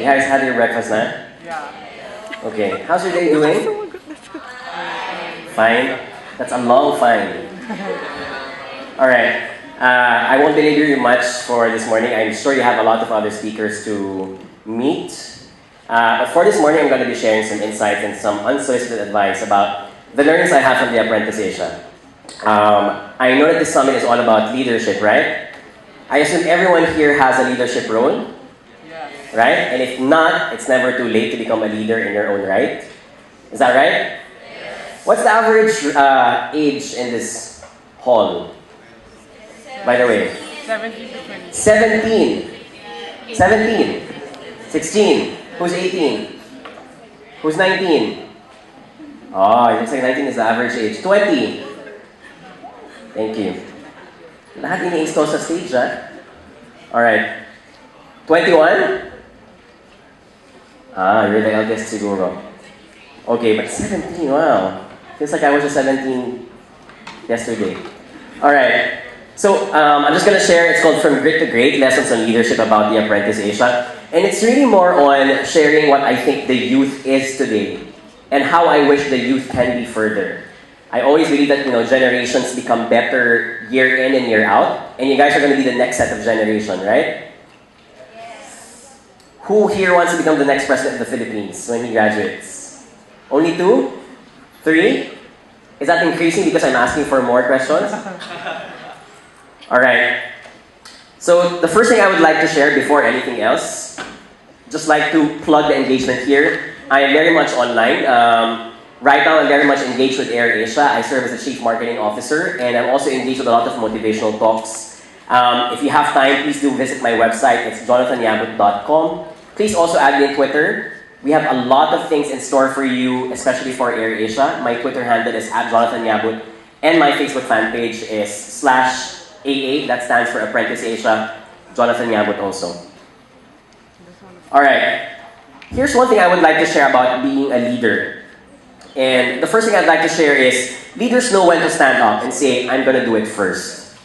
You guys had your breakfast now? Yeah. Okay. How's your day doing? Fine. That's a long fine. Alright. I won't belabor you much for this morning. I'm sure you have a lot of other speakers to meet. But for this morning, I'm going to be sharing some insights and some unsolicited advice about the learnings I have from the Apprentice Asia. I know that this summit is all about leadership, right? I assume everyone here has a leadership role, Yes. right? And if not, it's never too late to become a leader in your own right. Is that right? Yes. What's the average age in this hall? By the way, 17 to 20. 17. 17. 16. Who's 18? Who's 19? Oh, it looks like 19 is the average age. 20. Thank you. Lahat ini-install sa stage, ha? Alright. 21? You're the eldest siguro. Okay, but 17, wow. Feels like I was just 17 yesterday. Alright. So, I'm just going to share, it's called From Grit to Great, Lessons on Leadership about the Apprentice Asia. And it's really more on sharing what I think the youth is today and how I wish the youth can be further. I always believe that, generations become better year in and year out. And you guys are going to be the next set of generation, right? Yes. Who here wants to become the next president of the Philippines when he graduates? Only 2? 3? Is that increasing because I'm asking for more questions? Alright. So, the first thing I would like to share before anything else, just like to plug the engagement here. I am very much online. Right now, I'm very much engaged with AirAsia. I serve as the Chief Marketing Officer, and I'm also engaged with a lot of motivational talks. If you have time, please do visit my website. It's jonathanyabut.com. Please also add me on Twitter. We have a lot of things in store for you, especially for AirAsia. My Twitter handle is @jonathanyabut, and my Facebook fan page is /AA. That stands for Apprentice Asia. Jonathan Yabut also. Alright. Here's one thing I would like to share about being a leader. And the first thing I'd like to share is, leaders know when to stand up and say, I'm going to do it first.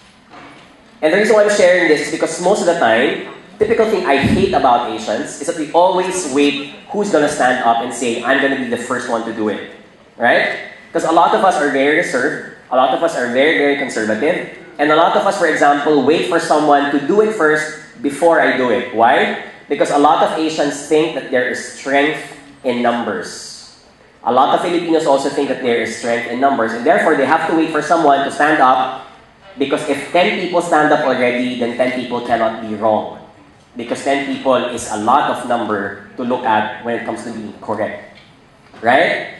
And the reason why I'm sharing this is because most of the time, typical thing I hate about Asians is that we always wait who's going to stand up and say, I'm going to be the first one to do it. Right? Because a lot of us are very reserved, a lot of us are very, very conservative, and a lot of us, for example, wait for someone to do it first before I do it. Why? Because a lot of Asians think that there is strength in numbers. A lot of Filipinos also think that there is strength in numbers, and therefore they have to wait for someone to stand up, because if 10 people stand up already, then 10 people cannot be wrong. Because 10 people is a lot of number to look at when it comes to being correct. Right?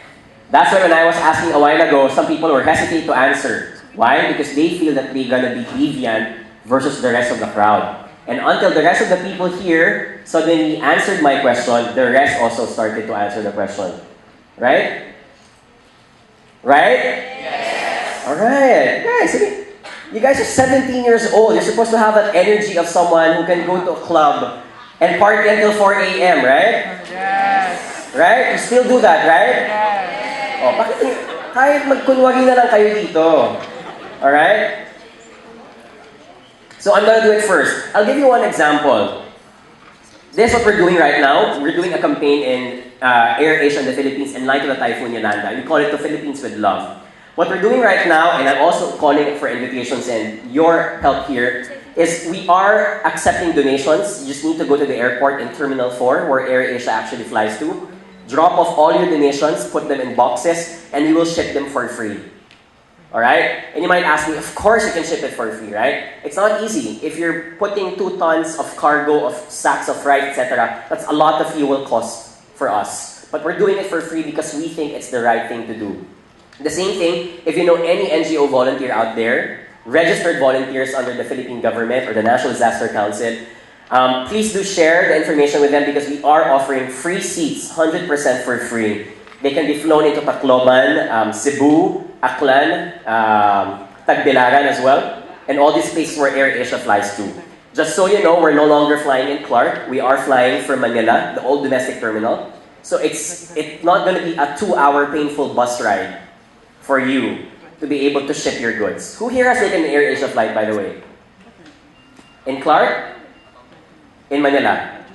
That's why when I was asking a while ago, some people were hesitant to answer. Why? Because they feel that they're gonna be deviant versus the rest of the crowd. And until the rest of the people here suddenly answered my question, the rest also started to answer the question. Right? Right? Yes. Alright. Guys, you guys are 17 years old. You're supposed to have that energy of someone who can go to a club and party until 4 a.m., right? Yes. Right? You still do that, right? Yes. Oh, bakit kahit magkunwari na lang kayo dito? Alright? So I'm gonna do it first. I'll give you one example. This is what we're doing right now. We're doing a campaign in AirAsia in the Philippines in light of the Typhoon Yolanda. We call it the Philippines with Love. What we're doing right now, and I'm also calling for invitations and your help here, is we are accepting donations. You just need to go to the airport in Terminal 4, where AirAsia actually flies to. Drop off all your donations, put them in boxes, and we will ship them for free. Alright? And you might ask me, of course you can ship it for free, right? It's not easy. If you're putting 2 tons of cargo, of sacks of rice, etc., that's a lot of fuel cost for us. But we're doing it for free because we think it's the right thing to do. The same thing, if you know any NGO volunteer out there, registered volunteers under the Philippine government or the National Disaster Council, please do share the information with them because we are offering free seats, 100% for free. They can be flown into Tacloban, Cebu, Aklan, Tagbilaran as well, and all these places where AirAsia flies to. Just so you know, we're no longer flying in Clark. We are flying from Manila, the old domestic terminal. So it's not going to be a 2-hour painful bus ride for you to be able to ship your goods. Who here has taken an AirAsia flight, by the way? In Clark? In Manila?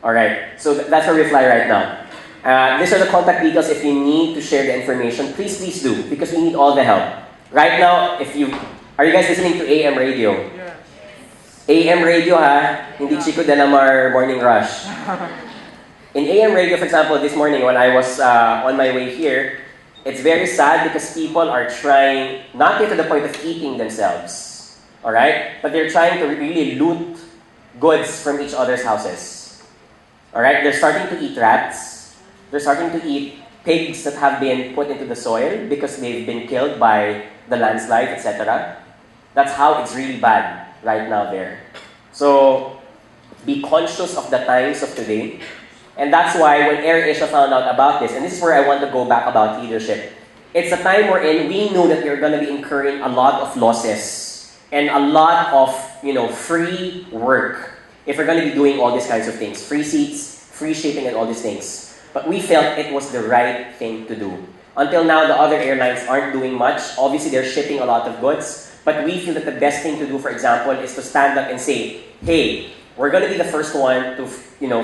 Alright, so that's where we fly right now. These are the contact details if you need to share the information. Please do, because we need all the help. Right now, are you guys listening to AM radio? Yes. AM radio ha, hindi Chico de la Mar Morning Rush. In AM radio, for example, this morning when I was on my way here, it's very sad because people are trying, not yet to the point of eating themselves, alright? But they're trying to really loot goods from each other's houses. Alright? They're starting to eat rats. They're starting to eat pigs that have been put into the soil because they've been killed by the landslide, etc. That's how it's really bad right now there. So, be conscious of the times of today. And that's why when AirAsia found out about this, and this is where I want to go back about leadership, it's a time wherein we knew that we are going to be incurring a lot of losses and a lot of, free work if we're going to be doing all these kinds of things. Free seats, free shipping, and all these things. But we felt it was the right thing to do. Until now, the other airlines aren't doing much. Obviously, they're shipping a lot of goods. But we feel that the best thing to do, for example, is to stand up and say, hey, we're going to be the first one to,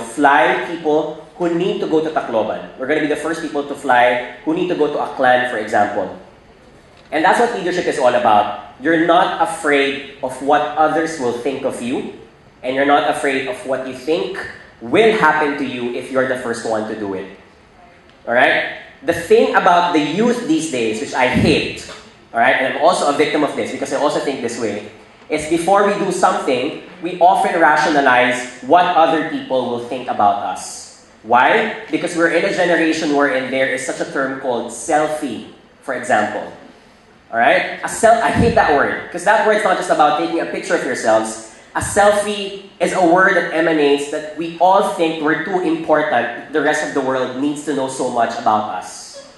fly people who need to go to Tacloban. We're going to be the first people to fly who need to go to Aklan, for example. And that's what leadership is all about. You're not afraid of what others will think of you, and you're not afraid of what you think will happen to you if you're the first one to do it. Alright? The thing about the youth these days, which I hate, alright, and I'm also a victim of this because I also think this way, is before we do something, we often rationalize what other people will think about us. Why? Because we're in a generation wherein there is such a term called selfie, for example. Alright? I hate that word, because that word is not just about taking a picture of yourselves. A selfie is a word that emanates that we all think we're too important. The rest of the world needs to know so much about us.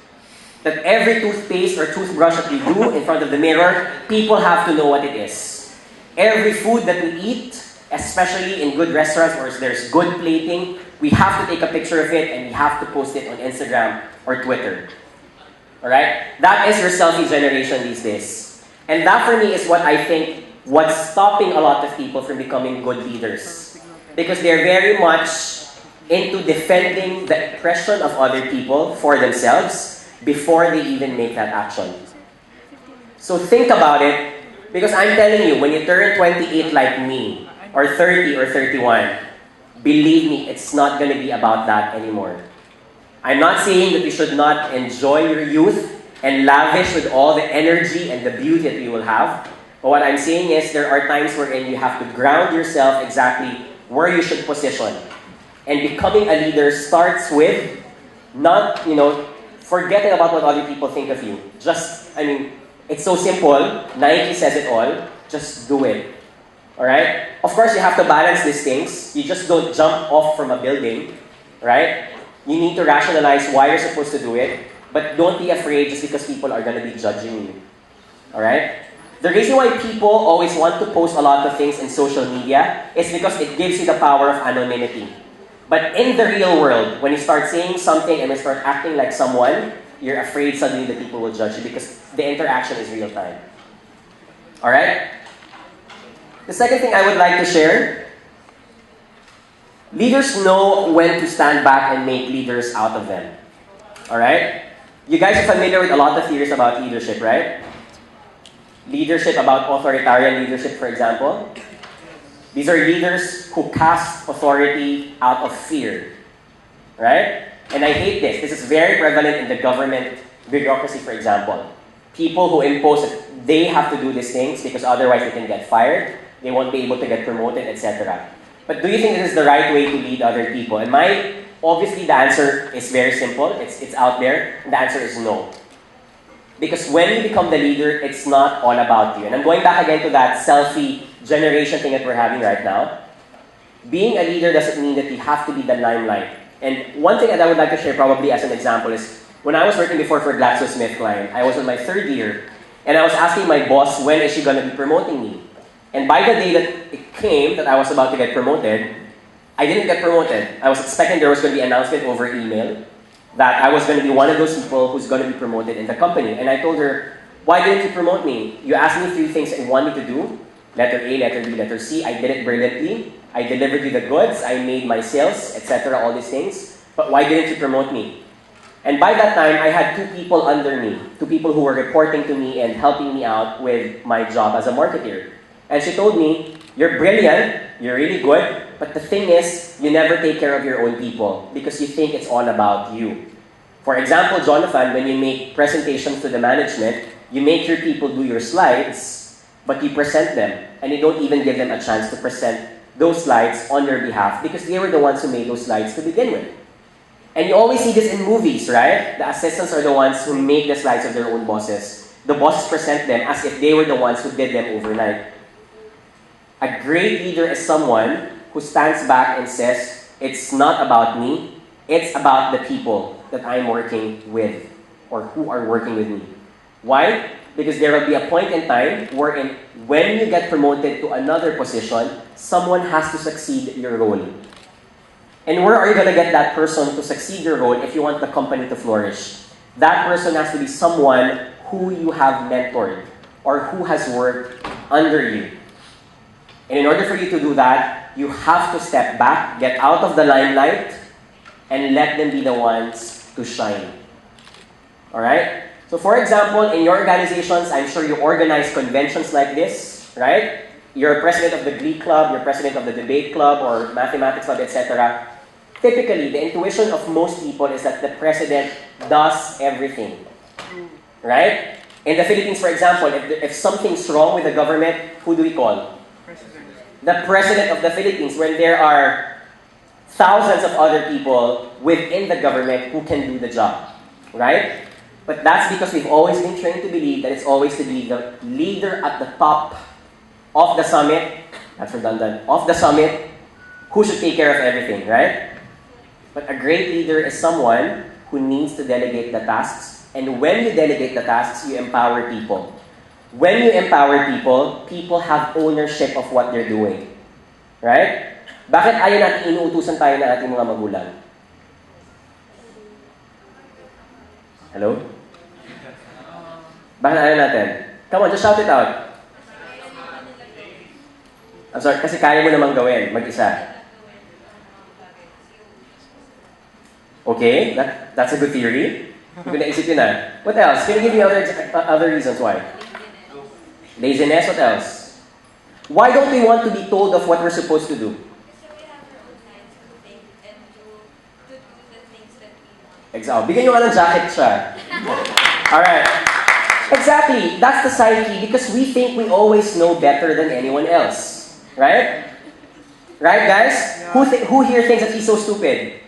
That every toothpaste or toothbrush that we do in front of the mirror, people have to know what it is. Every food that we eat, especially in good restaurants where there's good plating, we have to take a picture of it and we have to post it on Instagram or Twitter. Alright? That is your selfie generation these days. And that for me is what I think what's stopping a lot of people from becoming good leaders. Because they're very much into defending the oppression of other people for themselves before they even make that action. So think about it, because I'm telling you, when you turn 28 like me, or 30 or 31, believe me, it's not going to be about that anymore. I'm not saying that you should not enjoy your youth and lavish with all the energy and the beauty that you will have. But what I'm saying is there are times wherein you have to ground yourself exactly where you should position. And becoming a leader starts with not, forgetting about what other people think of you. It's so simple. Nike says it all. Just do it. Alright? Of course, you have to balance these things. You just don't jump off from a building. Right? You need to rationalize why you're supposed to do it. But don't be afraid just because people are going to be judging you. Alright? The reason why people always want to post a lot of things in social media is because it gives you the power of anonymity. But in the real world, when you start saying something and you start acting like someone, you're afraid suddenly that people will judge you because the interaction is real time. Alright? The second thing I would like to share, leaders know when to stand back and make leaders out of them. Alright? You guys are familiar with a lot of theories about leadership, right? Leadership about authoritarian leadership, for example. These are leaders who cast authority out of fear. Right? And I hate this. This is very prevalent in the government bureaucracy, for example. People who impose that they have to do these things because otherwise they can get fired, they won't be able to get promoted, etc. But do you think this is the right way to lead other people? And obviously the answer is very simple. It's out there. And the answer is no. Because when you become the leader, it's not all about you. And I'm going back again to that selfie generation thing that we're having right now. Being a leader doesn't mean that you have to be the limelight. And one thing that I would like to share probably as an example is, when I was working before for GlaxoSmithKline, I was in my third year, and I was asking my boss, when is she going to be promoting me? And by the day that it came, that I was about to get promoted, I didn't get promoted. I was expecting there was going to be an announcement over email that I was going to be one of those people who's going to be promoted in the company. And I told her, why didn't you promote me? You asked me 3 things that you want me to do. Letter A, letter B, letter C. I did it brilliantly. I delivered you the goods, I made my sales, etc., all these things. But why didn't you promote me? And by that time, I had two people under me, two people who were reporting to me and helping me out with my job as a marketer. And she told me, you're brilliant, you're really good, but the thing is, you never take care of your own people because you think it's all about you. For example, Jonathan, when you make presentations to the management, you make your people do your slides, but you present them, and you don't even give them a chance to present those slides on your behalf because they were the ones who made those slides to begin with. And you always see this in movies, right? The assistants are the ones who make the slides of their own bosses. The bosses present them as if they were the ones who did them overnight. A great leader is someone who stands back and says, it's not about me, it's about the people that I'm working with or who are working with me. Why? Because there will be a point in time wherein when you get promoted to another position, someone has to succeed your role. And where are you going to get that person to succeed your role if you want the company to flourish? That person has to be someone who you have mentored or who has worked under you. And in order for you to do that, you have to step back, get out of the limelight, and let them be the ones to shine. Alright? So for example, in your organizations, I'm sure you organize conventions like this, right? You're president of the Glee Club, you're president of the debate club or mathematics club, etc. Typically, the intuition of most people is that the president does everything. Right? In the Philippines, for example, if something's wrong with the government, who do we call? President. The president of the Philippines, when there are thousands of other people within the government who can do the job. Right? But that's because we've always been trained to believe that it's always to be the leader at the top of the summit, that's redundant, of the summit, who should take care of everything, right? But a great leader is someone who needs to delegate the tasks. And when you delegate the tasks, you empower people. When you empower people, people have ownership of what they're doing. Right? Bakit ayaw natin inuutusan tayo ng ating mga magulang? Hello? Bakit ayaw natin? Come on, just shout it out. I'm sorry, kasi kaya mo namang gawin, mag-isa. Okay, that's a good theory. Hindi ko naisip yun ah. What else? Can you give me other reasons why? Laziness, what else? Why don't we want to be told of what we're supposed to do? Exactly. Bigyan nyo nga ng jacket siya. Alright. Exactly. That's the psyche because we think we always know better than anyone else. Right? Right, guys? Who here thinks that he's so stupid?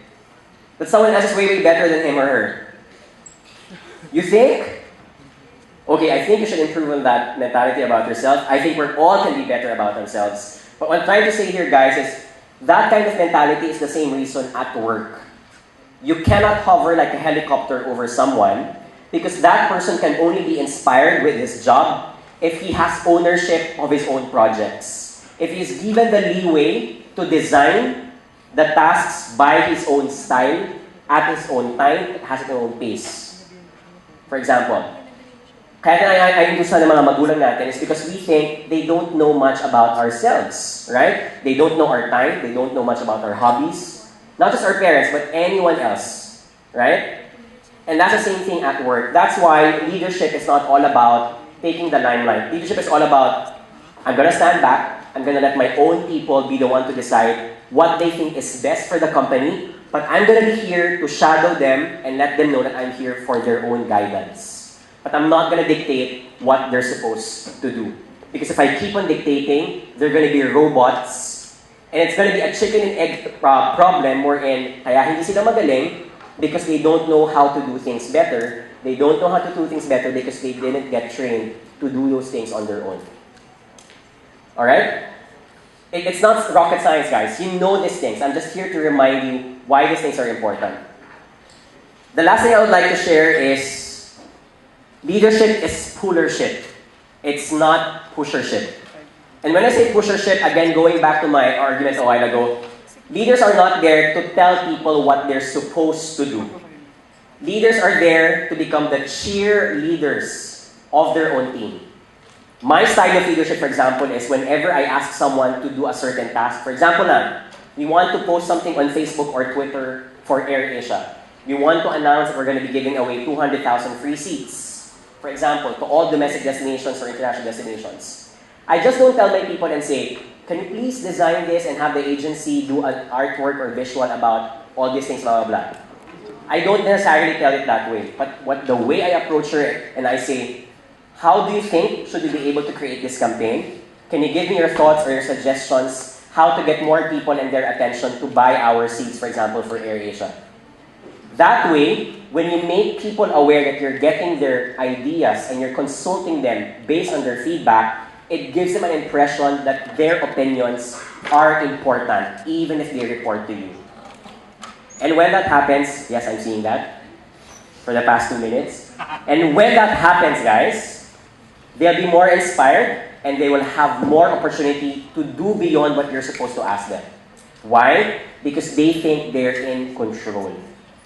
That someone else is way, way better than him or her? You think? Okay, I think you should improve on that mentality about yourself. I think we all can be better about ourselves. But what I'm trying to say here, guys, is that kind of mentality is the same reason at work. You cannot hover like a helicopter over someone because that person can only be inspired with his job if he has ownership of his own projects. If he's given the leeway to design the tasks by his own style, at his own time, has his own pace. For example, kaya ayaw gusto ng mga magulang natin is because we think they don't know much about ourselves, right? They don't know our time, they don't know much about our hobbies. Not just our parents, but anyone else, right? And that's the same thing at work. That's why leadership is not all about taking the limelight. Leadership is all about, I'm gonna stand back, I'm gonna let my own people be the one to decide what they think is best for the company, but I'm gonna be here to shadow them and let them know that I'm here for their own guidance. But I'm not gonna dictate what they're supposed to do. Because if I keep on dictating, they're gonna be robots. And it's going to be a chicken and egg problem wherein kaya hindi sila magaling because they don't know how to do things better. They don't know how to do things better because they didn't get trained to do those things on their own. Alright? It's not rocket science, guys. You know these things. I'm just here to remind you why these things are important. The last thing I would like to share is leadership is pullership. It's not pushership. And when I say pushership, again, going back to my argument a while ago, leaders are not there to tell people what they're supposed to do. Leaders are there to become the cheerleaders of their own team. My style of leadership, for example, is whenever I ask someone to do a certain task. For example, we want to post something on Facebook or Twitter for AirAsia. We want to announce that we're going to be giving away 200,000 free seats, for example, to all domestic destinations or international destinations. I just don't tell my people and say, can you please design this and have the agency do an artwork or visual about all these things, blah, blah, blah. I don't necessarily tell it that way, but the way I approach her and I say, how do you think should we be able to create this campaign? Can you give me your thoughts or your suggestions how to get more people and their attention to buy our seats, for example, for AirAsia? That way, when you make people aware that you're getting their ideas and you're consulting them based on their feedback, it gives them an impression that their opinions are important, even if they report to you. And when that happens, yes, I'm seeing that for the past 2 minutes. And when that happens, guys, they'll be more inspired and they will have more opportunity to do beyond what you're supposed to ask them. Why? Because they think they're in control.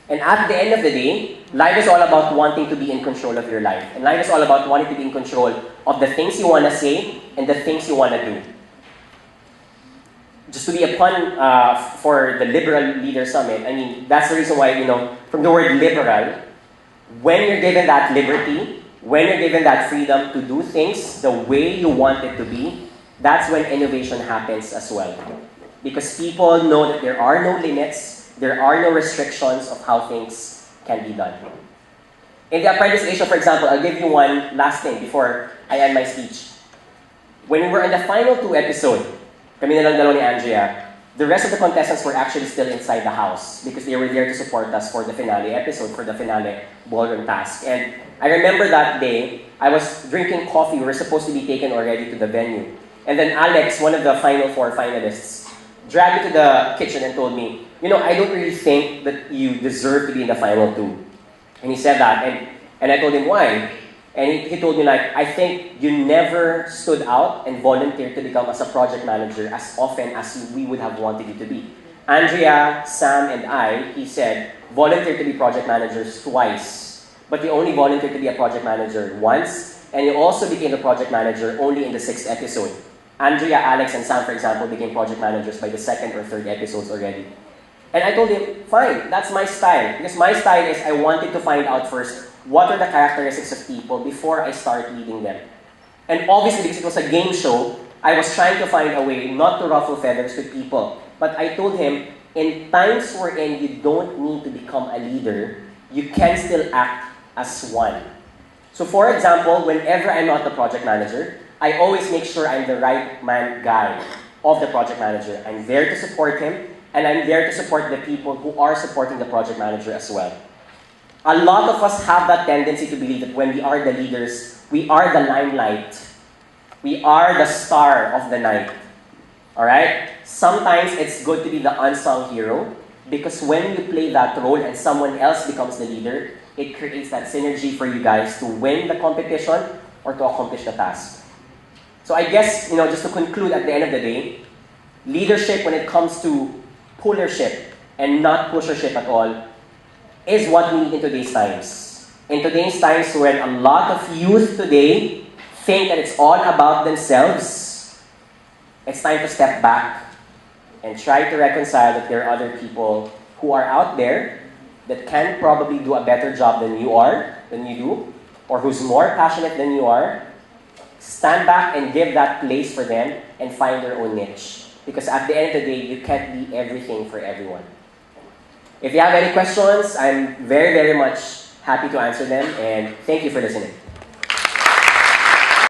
And at the end of the day, life is all about wanting to be in control of your life. And life is all about wanting to be in control of the things you want to say and the things you want to do. Just to be a pun for the Liberal Leader Summit, I mean, that's the reason why, from the word liberal, when you're given that liberty, when you're given that freedom to do things the way you want it to be, that's when innovation happens as well. Because people know that there are no limits, there are no restrictions of how things can be done. In the Apprentice Asia, for example, I'll give you one last thing before I end my speech. When we were in the final 2 episode, kami na lang dalawa ni Andrea, the rest of the contestants were actually still inside the house because they were there to support us for the finale episode, for the finale ballroom task. And I remember that day, I was drinking coffee. We were supposed to be taken already to the venue. And then Alex, one of the final 4 finalists, dragged me to the kitchen and told me, I don't really think that you deserve to be in the final 2. And he said that, and I told him why. And he told me, I think you never stood out and volunteered to become as a project manager as often as we would have wanted you to be. Andrea, Sam, and I, he said, volunteered to be project managers twice. But you only volunteered to be a project manager once, and you also became the project manager only in the 6th episode. Andrea, Alex, and Sam, for example, became project managers by the 2nd or 3rd episodes already. And I told him, fine, that's my style. Because my style is I wanted to find out first what are the characteristics of people before I start leading them. And obviously, because it was a game show, I was trying to find a way not to ruffle feathers with people. But I told him, in times wherein you don't need to become a leader, you can still act as one. So for example, whenever I'm not the project manager, I always make sure I'm the right man guy of the project manager. I'm there to support him, and I'm there to support the people who are supporting the project manager as well. A lot of us have that tendency to believe that when we are the leaders, we are the limelight. We are the star of the night. Alright? Sometimes it's good to be the unsung hero because when you play that role and someone else becomes the leader, it creates that synergy for you guys to win the competition or to accomplish the task. So I guess, just to conclude at the end of the day, leadership when it comes to pullership and not pushership at all is what we need in today's times. In today's times when a lot of youth today think that it's all about themselves, it's time to step back and try to reconcile that there are other people who are out there that can probably do a better job than you do, or who's more passionate than you are. Stand back and give that place for them and find their own niche. Because at the end of the day, you can't be everything for everyone. If you have any questions, I'm very, very much happy to answer them, and thank you for listening.